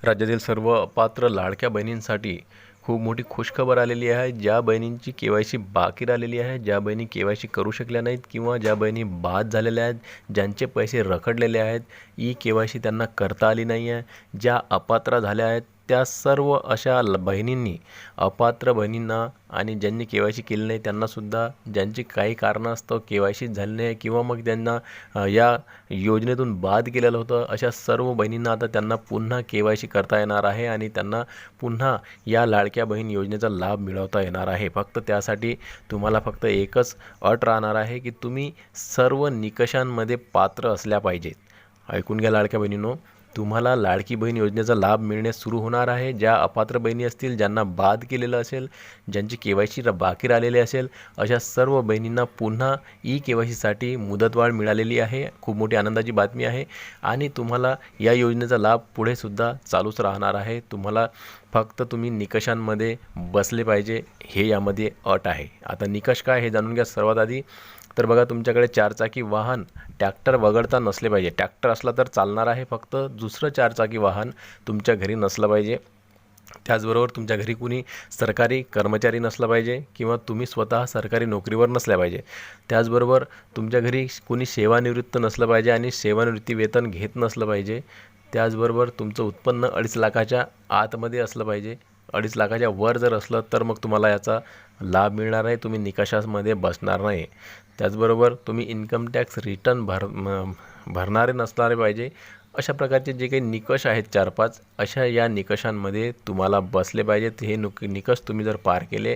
राज्यातील सर्व अपात्र लाडक्या बहिणींसाठी खूप मोठी खुशखबर आलेली आहे. ज्या बहिणींची के-वाय-सी बाकी राहिलेली आहे, ज्या बहिणी के-वाय-सी करू शकल्या नाहीत किंवा ज्या बहिणी बाद झालेल्या आहेत, ज्यांचे पैसे रखडलेले आहेत, के-वाय-सी त्यांना करता आली नाही आहे, ज्या अपात्र झाल्या आहेत, त्या सर्व अशा बहिणींनी, अपात्र बहिणींना आणि ज्यांनी के-वाय-सी केली नाही त्यांनासुद्धा, ज्यांची काही कारणास्तव के-वाय-सी झाली नाही किंवा मग त्यांना या योजनेतून बाद केलेलं होतं, अशा सर्व बहिणींना आता त्यांना पुन्हा के-वाय-सी करता येणार आहे आणि त्यांना पुन्हा या लाडक्या बहीण योजनेचा लाभ मिळवता येणार आहे. फक्त त्यासाठी तुम्हाला फक्त एकच अट राहणार आहे की तुम्ही सर्व निकषांमध्ये पात्र असल्या पाहिजेत. ऐकून घ्या लाडक्या बहिणींनो, तुम्हाला लाडकी बहीण योजनेचा लाभ मिळणे सुरू होणार आहे. ज्या अपात्र बहिणी असतील, ज्यांना बाद केलेलं असेल, ज्यांची के-वाय-सी बाकी राहिलेली असेल, अशा सर्व बहिणींना पुन्हा के-वाय-सीसाठी मुदतवाढ मिळालेली आहे. खूप मोठी आनंदाची बातमी आहे आणि तुम्हाला या योजनेचा लाभ पुढेसुद्धा चालूच राहणार आहे. तुम्हाला फक्त तुम्ही निकषांमध्ये बसले पाहिजे, हे यामध्ये अट आहे. आता निकष काय हे जाणून घ्या. सर्वात आधी तर बघा, तुमच्याकडे चारचाकी वाहन ट्रॅक्टर वगळता नसले पाहिजे. ट्रॅक्टर असला तर चालणार आहे, फक्त दुसरं चारचाकी वाहन तुमच्या घरी नसलं पाहिजे. त्याचबरोबर तुमच्या घरी कुणी सरकारी कर्मचारी नसला पाहिजे किंवा तुम्ही स्वतः सरकारी नोकरीवर नसल्या पाहिजे. त्याचबरोबर तुमच्या घरी कुणी सेवानिवृत्त नसलं पाहिजे आणि सेवानिवृत्ती वेतन घेत नसलं पाहिजे. त्याचबरोबर तुमचं उत्पन्न 2.5 लाखाच्या आतमध्ये असलं पाहिजे. 2.5 लाखाच्या वर जर असलं तर मग तुम्हाला याचा लाभ मिळणार आहे, तुम्ही निकषांमध्ये बसणार नाही. त्याचबरोबर तुम्ही इन्कम टॅक्स रिटर्न भरणारे नसणारे पाहिजे. अशा प्रकारचे जे काही निकष आहेत 4-5, अशा या निकषांमध्ये तुम्हाला बसले पाहिजेत. हे निकष तुम्ही जर पार केले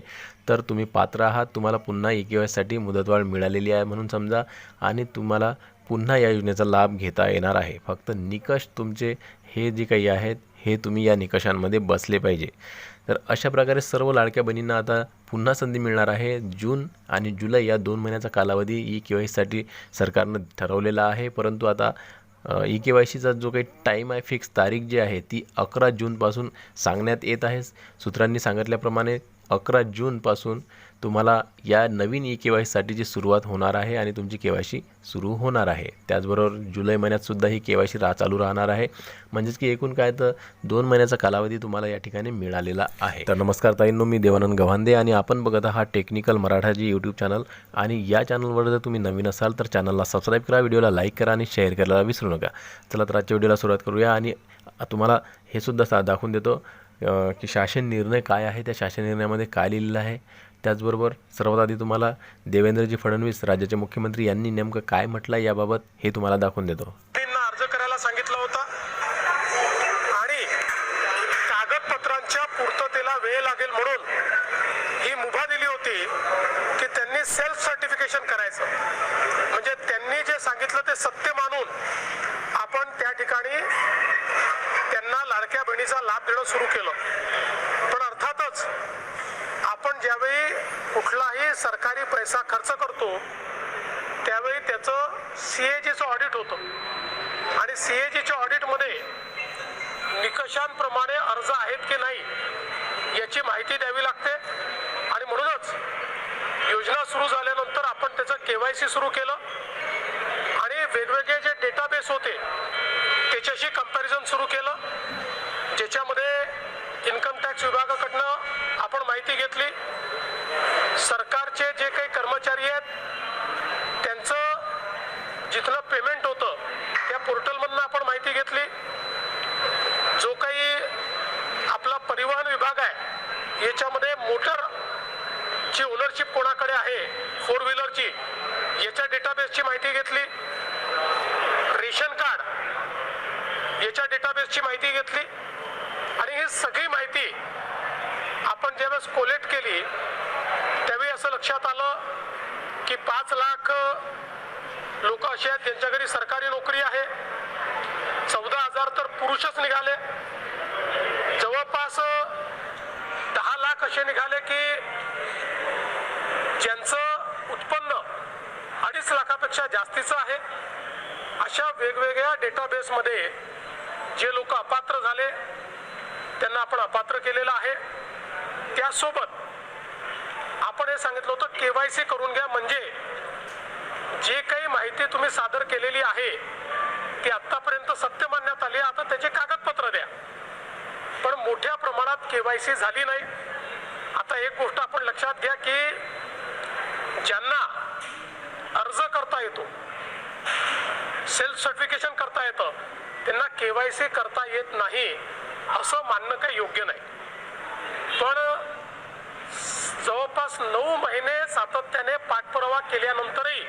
तर तुम्ही पात्र आहात. तुम्हाला पुन्हा के-वाय-सीसाठी मुदतवाढ मिळालेली आहे म्हणून समजा आणि तुम्हाला पुन्हा या योजनेचा लाभ घेता येणार आहे. फक्त निकष तुमचे हे जे काही आहेत, हे तुम्ही या निकषांमध्ये बसले पाहिजे. तर अशा प्रकारे सर्व लाडक्या बहिणींना आता पुन्हा संधी मिळणार आहे. जून आणि जुलै या 2 महिन्याचा कालावधी के-वाय-सीसाठी सरकारनं ठरवलेला आहे. परंतु आता के-वाय-सीचा जो काही टाईम आहे, फिक्स तारीख जी आहे ती 11 जूनपासून सांगण्यात येत आहे. सूत्रांनी सांगितल्याप्रमाणे 11 जूनपासून तुम्हाला या नवीन के-वाय-सीसाठीची सुरुवात होणार आहे आणि तुमची के-वाय-सी सुरू होणार आहे. त्याचबरोबर जुलै महिन्यातसुद्धा ही के-वाय-सी चालू राहणार आहे. म्हणजेच की एकूण काय तर 2 महिन्याचा कालावधी तुम्हाला या ठिकाणी मिळालेला आहे. तर नमस्कार ताईंनो, मी देवानंद गव्हांदे आणि आपण बघत आहात टेक्निकल मराठाची यूट्यूब चॅनल. आणि या चॅनलवर जर तुम्ही नवीन असाल तर चॅनलला सबस्क्राईब करा, व्हिडिओला लाईक करा आणि शेअर करायला विसरू नका. चला तर आजच्या व्हिडिओला सुरुवात करूया आणि तुम्हाला हे सुद्धा दाखवून देतो की शासन निर्णय काय आहे, त्या शासन निर्णयामध्ये काय लिहिलेलं आहे. त्याचबरोबर सर्वात आधी तुम्हाला देवेंद्रजी फडणवीस राज्याचे मुख्यमंत्री यांनी नेमकं काय म्हटलं याबाबत हे तुम्हाला दाखवून देतो. अर्ज करायला सांगितलं होतं आणि कागदपत्रांच्या पूर्ततेला वेळ लागेल म्हणून ही मुभा दिली होती की त्यांनी सेल्फ सर्टिफिकेशन करायचं. म्हणजे त्यांनी जे सांगितलं ते सत्य मानून आपण त्या ठिकाणी त्यांना लाडक्या बहिणीचा लाभ देणं सुरू केलं. पण अर्थातच आपण ज्यावेळी कुठलाही सरकारी पैसा खर्च करतो त्यावेळी त्याचं CAGचं ऑडिट होतं आणि CAGच्या ऑडिटमध्ये निकषांप्रमाणे अर्ज आहेत की नाही याची माहिती द्यावी लागते. आणि म्हणूनच योजना सुरू झाल्यानंतर आपण त्याचं के-वाय-सी सुरू केलं आणि वेगवेगळे जे डेटाबेस होते त्याच्याशी कंपॅरिझन सुरू केलं, ज्याच्यामध्ये इन्कम टॅक्स विभागाकडनं आपण माहिती घेतली. सरकारचे जे काही कर्मचारी आहेत त्यांचं जिथलं पेमेंट होतं त्या पोर्टलमधनं आपण माहिती घेतली. जो काही आपला परिवहन विभाग आहे याच्यामध्ये मोटरची ओनरशिप कोणाकडे आहे, 4 व्हीलरची, याच्या डेटाबेसची माहिती घेतली. रेशन कार्ड याच्या डेटाबेसची माहिती घेतली आणि ही सगळी माहिती आपण ज्यावेळेस कोलेक्ट केली त्यावेळी असं लक्षात आलं की 5 लाख लोक असे आहेत ज्यांच्या घरी सरकारी नोकरी आहे. 14,000 तर पुरुषच निघाले. जवळपास 10 लाख असे निघाले की ज्यांचं उत्पन्न 2.5 लाखापेक्षा जास्तीचं आहे. अशा वेगवेगळ्या डेटाबेसमध्ये जे लोक अपात्र झाले त्यांना आपण अपात्र केलेलं आहे. त्यासोबत आपण हे सांगितलं होतं के-वाय-सी करून घ्या, म्हणजे जे काही माहिती तुम्ही सादर केलेली आहे ती आतापर्यंत सत्य मानण्यात आली, आता त्याचे कागदपत्र द्या. KYC झाली नाही. आता एक गोष्ट आपण लक्षात घ्या की ज्यांना अर्ज करता येतो, सेल्फ सर्टिफिकेशन करता येतं, त्यांना KYC करता येत नाही असं मानणं काही योग्य नाही. पण जवळपास 9 महिने सातत्याने पाठपुरावा केल्यानंतरही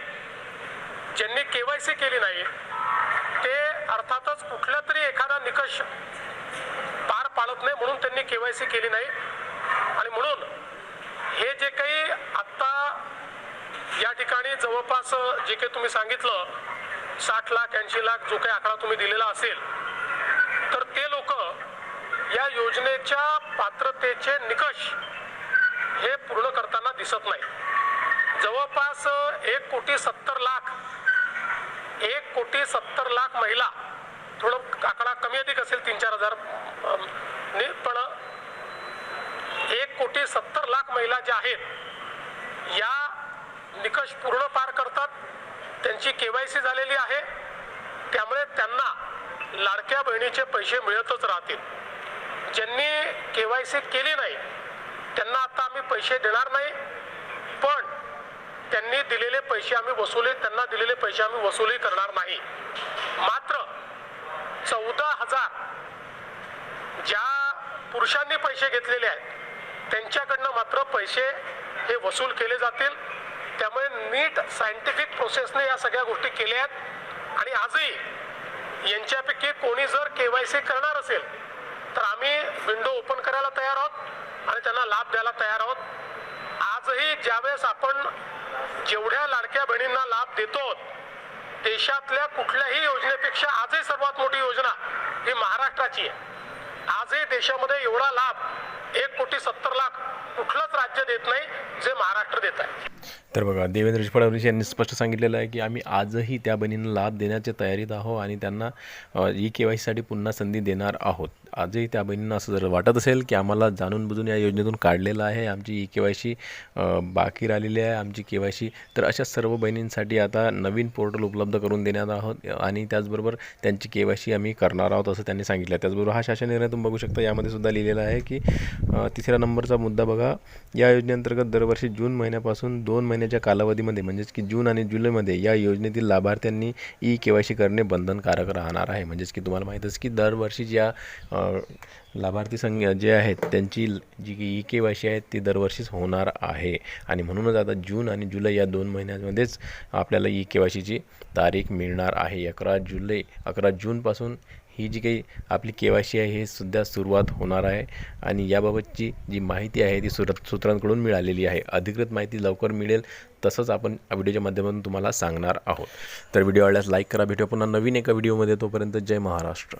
ज्यांनी KYC केली नाही ते अर्थातच कुठला तरी एखादा निकष पार पाडत नाही म्हणून त्यांनी KYC केली नाही. आणि म्हणून हे जे काही आत्ता या ठिकाणी जवळपास जे काही तुम्ही सांगितलं 60 लाख 80 लाख जो काही आकडा तुम्ही दिलेला असेल, तर ते लोक या योजनेच्या पात्रतेचे निकष हे पूर्ण करताना दिसत नाही. जवळपास 1,70,00,000 महिला, थोडं आकडा कमी अधिक असेल 3-4 हजार, पण 1,70,00,000 महिला ज्या आहेत या निकष पूर्ण पार करतात, त्यांची KYC झालेली आहे. त्यामुळे त्यांना लाडक्या बहिणीचे पैसे मिळतच राहतील. ज्यांनी KYC केली नाही त्यांना आता आम्ही पैसे देणार नाही, पण त्यांनी दिलेले पैसे आम्ही वसुली करणार नाही. मात्र 14,000 ज्या पुरुषांनी पैसे घेतलेले आहेत त्यांच्याकडनं मात्र पैसे हे वसूल केले जातील. त्यामुळे नीट सायंटिफिक प्रोसेसने या सगळ्या गोष्टी केल्या आहेत. आणि आजही यांच्यापैकी कोणी जर KYC करणार असेल तर आम्ही विंडो ओपन करायला तयार आहोत आणि त्यांना लाभ द्यायला तयार आहोत. आजही ज्यावेळेस आपण जेवढ्या लाडक्या बहिणींना लाभ देतो, देशातल्या कुठल्याही योजनेपेक्षा आजही सर्वात मोठी योजना ही महाराष्ट्राची आहे. आजही देशामध्ये एवढा लाभ 1,70,00,000 कुठलंच राज्य देत नाही जे महाराष्ट्र देत आहे. तर बघा, देवेंद्रजी फडणवीस यांनी स्पष्ट सांगितलेलं आहे की आम्ही आजही त्या बहिणींना लाभ देण्याच्या तयारीत आहोत आणि त्यांना KYCसाठी पुन्हा संधी देणार आहोत. आजही त्या बहिणींना असं जर वाटत असेल की आम्हाला जाणून बुजून या योजनेतून काढलेलं आहे, आमची KYC बाकी राहिलेली आहे, आमची KYC, तर अशा सर्व बहिणींसाठी आता नवीन पोर्टल उपलब्ध करून देण्यात आहोत आणि त्याचबरोबर त्यांची KYC आम्ही करणार आहोत असं त्यांनी सांगितलं. त्याचबरोबर हा शासन निर्णय तुम्ही बघू शकता, यामध्ये सुद्धा लिहिलेला आहे की 3रा नंबरचा मुद्दा बघा, या योजनेअंतर्गत दरवर्षी जून महिन्यापासून 2 महिन्याच्या कालावधीमध्ये म्हणजेच की जून आणि जुलैमध्ये या योजनेतील लाभार्थ्यांनी KYC करणे बंधनकारक राहणार आहे. म्हणजेच की तुम्हाला माहीतच की दरवर्षी ज्या लाभार्थी जे आहेत त्यांची जी KYC आहे ती दरवर्षीच होणार आहे. आणि म्हणूनच आता जून आणि जुलै या 2 महिन्यांमध्येच आपल्याला KYCची तारीख मिळणार आहे. 11 जूनपासून ही जी काही आपली KYC आहे ही सुद्धा सुरुवात होणार आहे. आणि याबाबतची जी माहिती आहे ती सूत्रांकडून मिळालेली आहे. अधिकृत माहिती लवकर मिळेल तसंच आपण व्हिडिओच्या माध्यमातून तुम्हाला सांगणार आहोत. तर व्हिडिओ आवडल्यास लाईक करा. भेटूया पुन्हा नवीन एका व्हिडिओमध्ये. तोपर्यंत जय महाराष्ट्र.